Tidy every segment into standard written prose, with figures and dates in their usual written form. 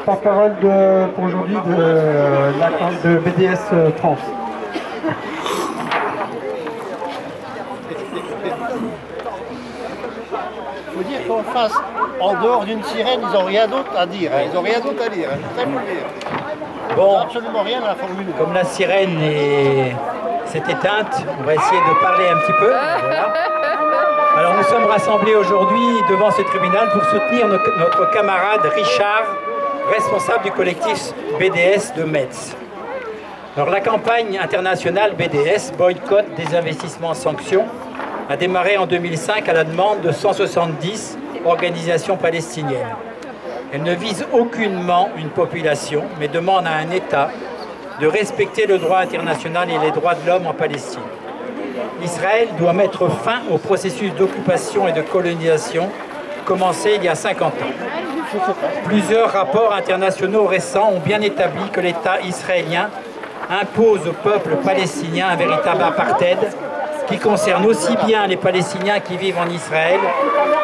porte-parole pour aujourd'hui de BDS France. Il faut dire qu'en face, en dehors d'une sirène, ils n'ont rien d'autre à dire. Ils n'ont rien d'autre à dire. Ça, faut le dire. Bon, Absolument rien à la Formule 1. comme la sirène s'est éteinte, on va essayer de parler un petit peu. Voilà. Alors nous sommes rassemblés aujourd'hui devant ce tribunal pour soutenir notre camarade Richard, responsable du collectif BDS de Metz. Alors la campagne internationale BDS, boycott, désinvestissement, sanctions, a démarré en 2005 à la demande de 170 organisations palestiniennes. Elle ne vise aucunement une population, mais demande à un État de respecter le droit international et les droits de l'homme en Palestine. Israël doit mettre fin au processus d'occupation et de colonisation commencé il y a 50 ans. Plusieurs rapports internationaux récents ont bien établi que l'État israélien impose au peuple palestinien un véritable apartheid qui concerne aussi bien les Palestiniens qui vivent en Israël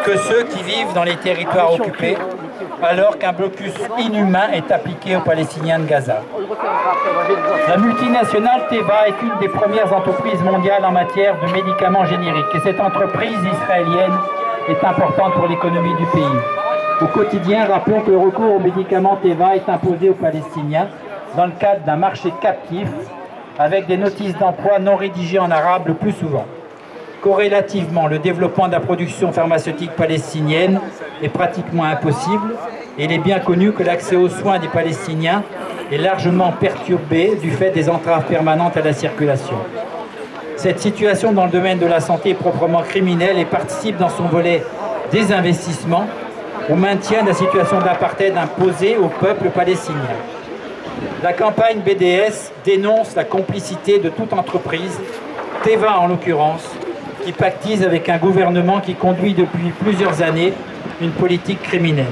que ceux qui vivent dans les territoires occupés, alors qu'un blocus inhumain est appliqué aux Palestiniens de Gaza. La multinationale Teva est une des premières entreprises mondiales en matière de médicaments génériques et cette entreprise israélienne est importante pour l'économie du pays. Au quotidien, rappelons que le recours aux médicaments Teva est imposé aux Palestiniens dans le cadre d'un marché captif avec des notices d'emploi non rédigées en arabe le plus souvent. Corrélativement, le développement de la production pharmaceutique palestinienne est pratiquement impossible et il est bien connu que l'accès aux soins des Palestiniens est largement perturbé du fait des entraves permanentes à la circulation. Cette situation dans le domaine de la santé est proprement criminelle et participe dans son volet désinvestissement au maintien de la situation d'apartheid imposée au peuple palestinien. La campagne BDS dénonce la complicité de toute entreprise, Teva en l'occurrence, qui pactise avec un gouvernement qui conduit depuis plusieurs années une politique criminelle.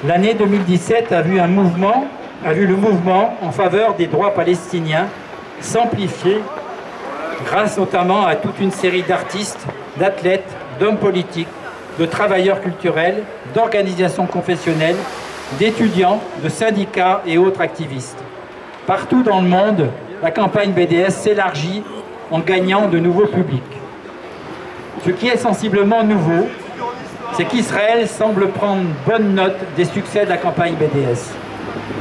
L'année 2017 a vu le mouvement en faveur des droits palestiniens s'amplifier grâce notamment à toute une série d'artistes, d'athlètes, d'hommes politiques, de travailleurs culturels, d'organisations confessionnelles, d'étudiants, de syndicats et autres activistes. Partout dans le monde, la campagne BDS s'élargit en gagnant de nouveaux publics. Ce qui est sensiblement nouveau, c'est qu'Israël semble prendre bonne note des succès de la campagne BDS.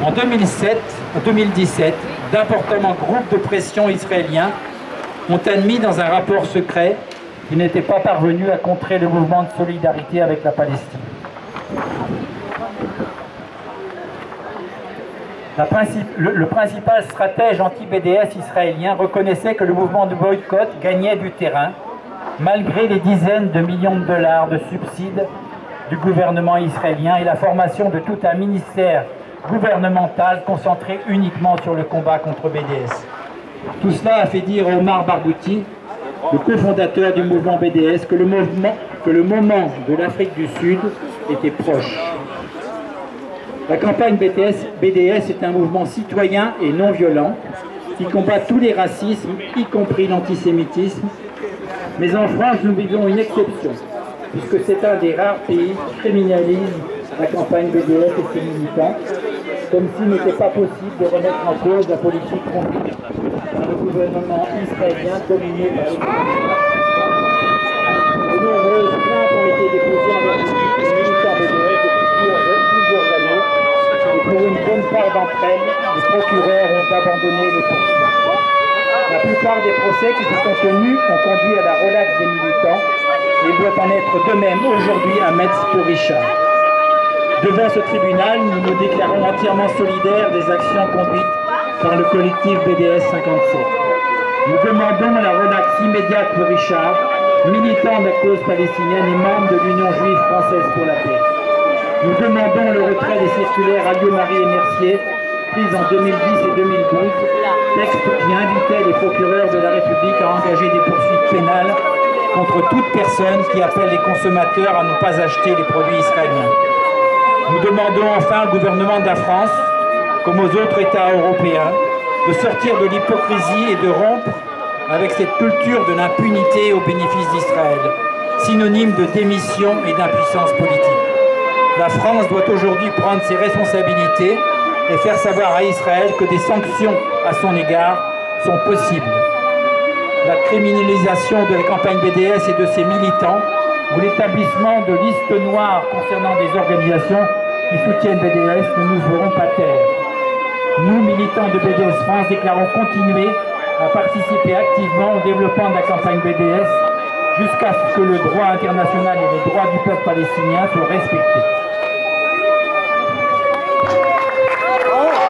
En 2017, d'importants groupes de pression israéliens ont admis dans un rapport secret qu'ils n'étaient pas parvenus à contrer le mouvement de solidarité avec la Palestine. Le principal stratège anti-BDS israélien reconnaissait que le mouvement de boycott gagnait du terrain, malgré les dizaines de millions de dollars de subsides du gouvernement israélien et la formation de tout un ministère gouvernemental concentré uniquement sur le combat contre BDS. Tout cela a fait dire à Omar Barbouti, le cofondateur du mouvement BDS, que le moment de l'Afrique du Sud était proche. La campagne BDS est un mouvement citoyen et non violent qui combat tous les racismes, y compris l'antisémitisme. Mais en France, nous vivons une exception, puisque c'est un des rares pays qui criminalise la campagne BDS et ses militants, comme s'il n'était pas possible de remettre en cause la politique conduite par le gouvernement israélien dominé par les communistes. De nombreuses plaintes ont été déposées envers les militants BDS depuis plusieurs années. Et pour une bonne part d'entre elles, les procureurs ont abandonné les poursuites. La plupart des procès qui se sont tenus ont conduit à la relaxe des militants et il doit en être de même aujourd'hui à Metz pour Richard. Devant ce tribunal, nous nous déclarons entièrement solidaires des actions conduites par le collectif BDS 57. Nous demandons la relaxe immédiate de Richard, militant de la cause palestinienne et membre de l'Union juive française pour la paix. Nous demandons le retrait des circulaires Alliot-Marie et Mercier, prises en 2010 et 2012, texte qui invitait les procureurs de la République à engager des poursuites pénales contre toute personne qui appelle les consommateurs à ne pas acheter les produits israéliens. Nous demandons enfin au gouvernement de la France, comme aux autres États européens, de sortir de l'hypocrisie et de rompre avec cette culture de l'impunité au bénéfice d'Israël, synonyme de démission et d'impuissance politique. La France doit aujourd'hui prendre ses responsabilités et faire savoir à Israël que des sanctions à son égard sont possibles. La criminalisation de la campagne BDS et de ses militants ou l'établissement de listes noires concernant des organisations qui soutiennent BDS ne nous feront pas taire. Nous, militants de BDS France, déclarons continuer à participer activement au développement de la campagne BDS jusqu'à ce que le droit international et les droits du peuple palestinien soient respectés.